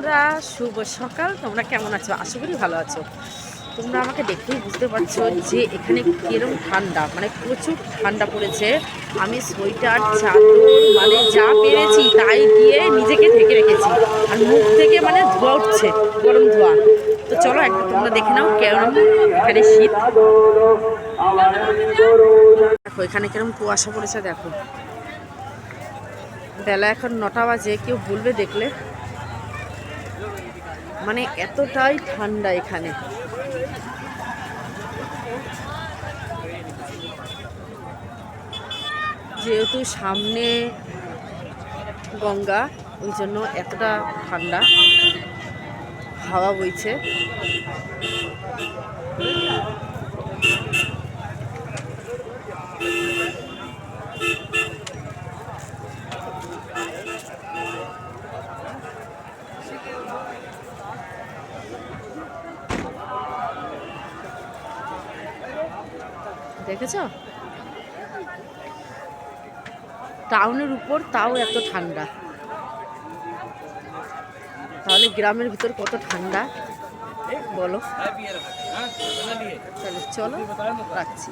বন্ধুরা, শুভ সকাল। তোমরা কেমন আছো? আশা করি ভালো আছো। তোমরা আমাকে দেখেই বুঝতে পারছো যে এখানে কিরম ঠান্ডা, মানে প্রচুর ঠান্ডা পড়েছে। আমি সোয়েটার, চাদর, মানে যা পেরেছি তাই দিয়ে নিজেকে ঢেকে রেখেছি। আর মুখ থেকে মানে ধোঁয়া উঠছে, গরম ধোঁয়া। তো চলো একটু তোমরা দেখে নাও কেরম এখানে শীত। দেখো এখানে কিরম কুয়াশা পড়েছে, দেখো। বেলা এখন 9টা বাজে, কেউ বলবে দেখলে, মানে এতটাই ঠান্ডা এখানে। যেহেতু সামনে গঙ্গা, ওই জন্য এতটা ঠান্ডা, হাওয়া বইছে। দেখেছ, টাউনের উপর তাও এত ঠান্ডা, তাহলে গ্রামের ভিতর কত ঠান্ডা বলো। তাহলে চলো রাখছি।